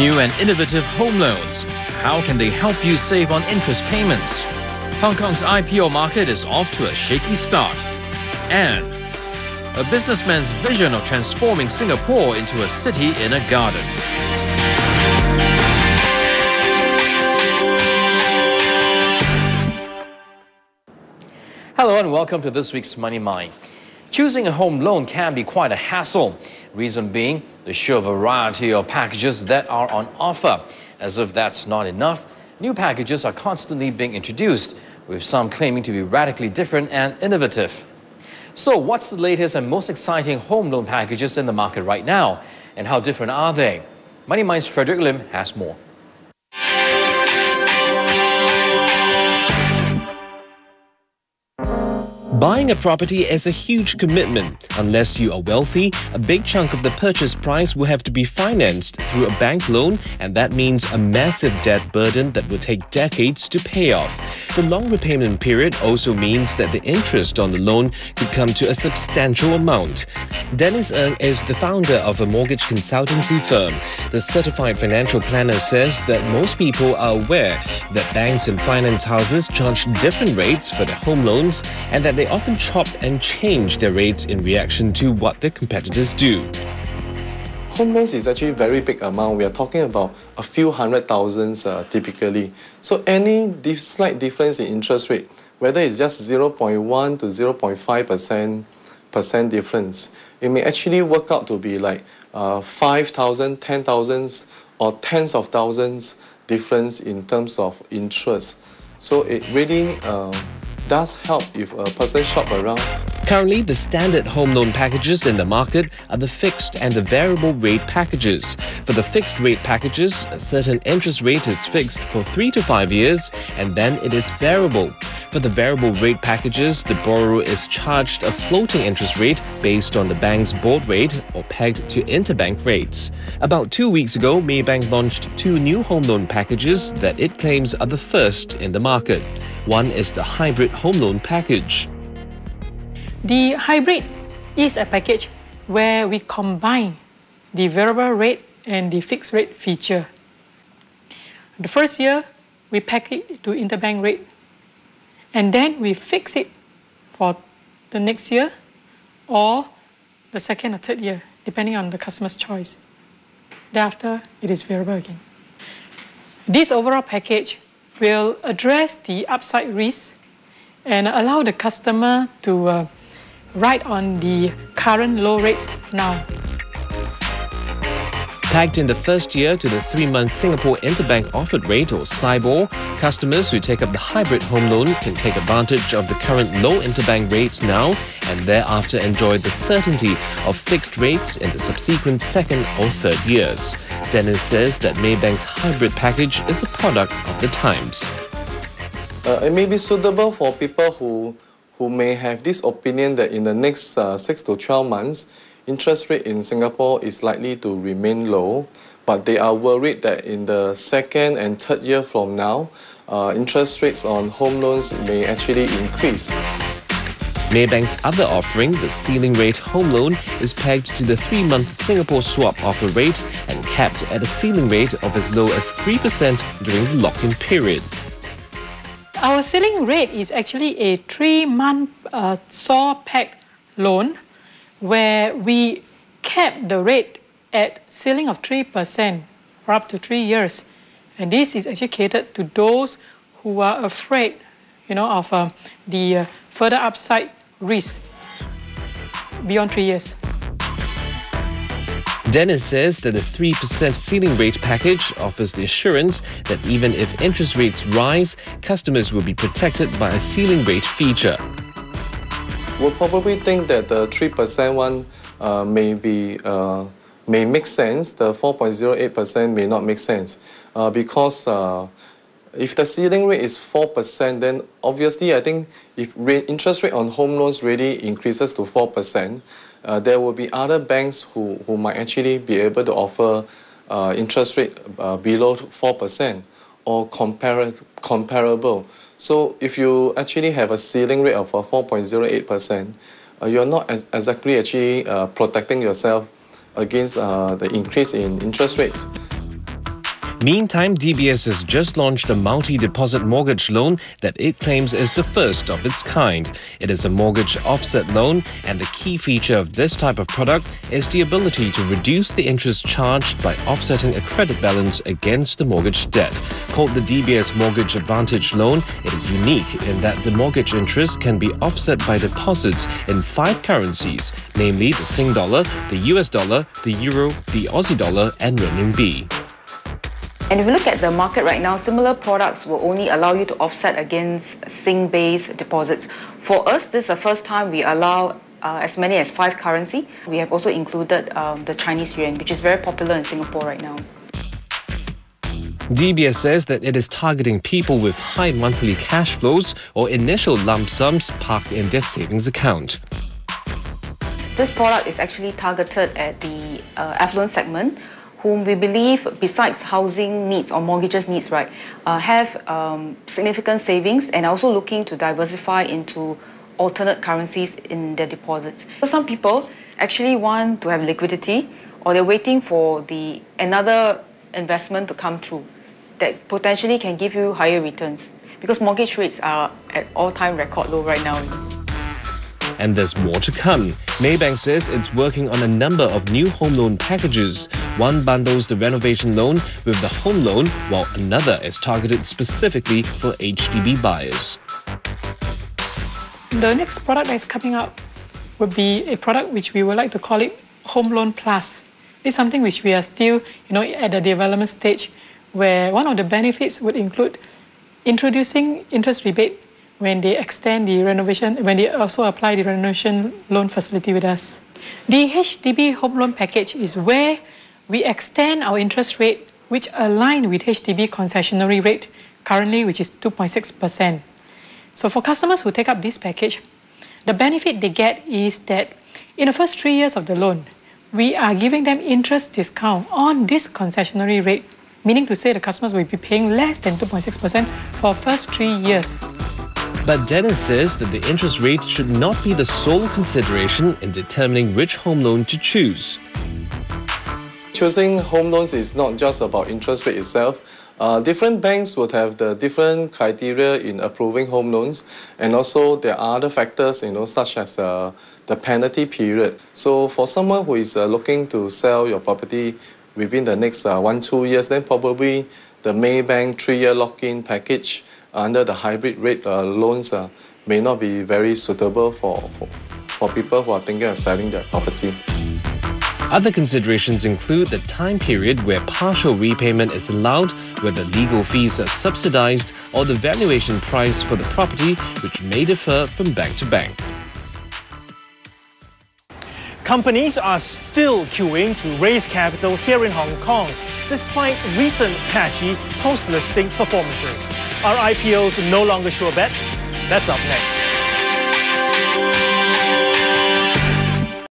New and innovative home loans. How can they help you save on interest payments? Hong Kong's IPO market is off to a shaky start. And a businessman's vision of transforming Singapore into a city in a garden. Hello and welcome to this week's Money Mind. Choosing a home loan can be quite a hassle. Reason being, the sheer variety of packages that are on offer. As if that's not enough, new packages are constantly being introduced, with some claiming to be radically different and innovative. So what's the latest and most exciting home loan packages in the market right now? And how different are they? Money Mind's Frederick Lim has more. Buying a property is a huge commitment. Unless you are wealthy, a big chunk of the purchase price will have to be financed through a bank loan, and that means a massive debt burden that will take decades to pay off. The long repayment period also means that the interest on the loan could come to a substantial amount. Dennis Ng is the founder of a mortgage consultancy firm. The certified financial planner says that most people are aware that banks and finance houses charge different rates for their home loans, and that they often chop and change their rates in reaction to what their competitors do. Home loans is actually a very big amount. We are talking about a few hundred thousands typically. So any slight difference in interest rate, whether it's just 0.1 to 0.5% difference, it may actually work out to be like 5,000, 10,000 or tens of thousands difference in terms of interest. So it really does help if a person shop around. Currently, the standard home loan packages in the market are the fixed and the variable rate packages. For the fixed rate packages, a certain interest rate is fixed for 3 to 5 years, and then it is variable. For the variable rate packages, the borrower is charged a floating interest rate based on the bank's board rate or pegged to interbank rates. About 2 weeks ago, Maybank launched 2 new home loan packages that it claims are the first in the market. One is the hybrid home loan package. The hybrid is a package where we combine the variable rate and the fixed rate feature. The first year, we peg it to interbank rate, and then we fix it for the next year or the second or third year, depending on the customer's choice. Thereafter, it is variable again. This overall package will address the upside risk and allow the customer to ride on the current low rates now. Pegged in the first year to the 3-month Singapore Interbank Offered Rate or SIBOR, customers who take up the hybrid home loan can take advantage of the current low interbank rates now and thereafter enjoy the certainty of fixed rates in the subsequent second or third years. Dennis says that Maybank's hybrid package is a product of the times. It may be suitable for people who may have this opinion that in the next 6 to 12 months, interest rate in Singapore is likely to remain low, but they are worried that in the second and third year from now, interest rates on home loans may actually increase. Maybank's other offering, the ceiling rate home loan, is pegged to the 3-month Singapore swap offer rate and capped at a ceiling rate of as low as 3% during the lock-in period. Our ceiling rate is actually a 3-month SAW-pegged loan where we cap the rate at ceiling of 3% for up to 3 years. And this is actually catered to those who are afraid, of the further upside risk beyond 3 years. Dennis says that the 3% ceiling rate package offers the assurance that even if interest rates rise, customers will be protected by a ceiling rate feature. We'll probably think that the 3% one may make sense. The 4.08% may not make sense because if the ceiling rate is 4%, then obviously I think if interest rate on home loans really increases to 4%, there will be other banks who might actually be able to offer interest rate below 4% or comparable. So if you actually have a ceiling rate of 4.08%, you're not exactly actually protecting yourself against the increase in interest rates. Meantime, DBS has just launched a multi-deposit mortgage loan that it claims is the first of its kind. It is a mortgage offset loan, and the key feature of this type of product is the ability to reduce the interest charged by offsetting a credit balance against the mortgage debt. Called the DBS Mortgage Advantage Loan, it is unique in that the mortgage interest can be offset by deposits in 5 currencies, namely the Sing dollar, the US dollar, the euro, the Aussie dollar, and renminbi. And if you look at the market right now, similar products will only allow you to offset against Sing-based deposits. For us, this is the first time we allow as many as 5 currency. We have also included the Chinese yuan, which is very popular in Singapore right now. DBS says that it is targeting people with high monthly cash flows or initial lump sums parked in their savings account. This product is actually targeted at the affluent segment, whom we believe, besides housing needs or mortgages needs, right, have significant savings and also looking to diversify into alternate currencies in their deposits. So some people actually want to have liquidity, or they're waiting for another investment to come through that potentially can give you higher returns, because mortgage rates are at all-time record low right now. And there's more to come. Maybank says it's working on a number of new home loan packages. One bundles the renovation loan with the home loan, while another is targeted specifically for HDB buyers. The next product that is coming up would be a product which we would like to call it Home Loan Plus. This is something which we are still, at the development stage, where one of the benefits would include introducing interest rebate when they extend the renovation, when they also apply the renovation loan facility with us. The HDB home loan package is where we extend our interest rate, which align with HDB concessionary rate, currently which is 2.6%. So for customers who take up this package, the benefit they get is that in the first 3 years of the loan, we are giving them interest discount on this concessionary rate, meaning to say the customers will be paying less than 2.6% for the first 3 years. But Dennis says that the interest rate should not be the sole consideration in determining which home loan to choose. Choosing home loans is not just about interest rate itself. Different banks would have the different criteria in approving home loans, and also there are other factors, such as the penalty period. So for someone who is looking to sell your property within the next 1-2 years, then probably the Maybank 3-year lock-in package under the hybrid rate loans may not be very suitable for people who are thinking of selling their property. Other considerations include the time period where partial repayment is allowed, whether legal fees are subsidized, or the valuation price for the property, which may differ from bank to bank. Companies are still queuing to raise capital here in Hong Kong, despite recent patchy post-listing performances. Are IPOs no longer sure bets? That's up next.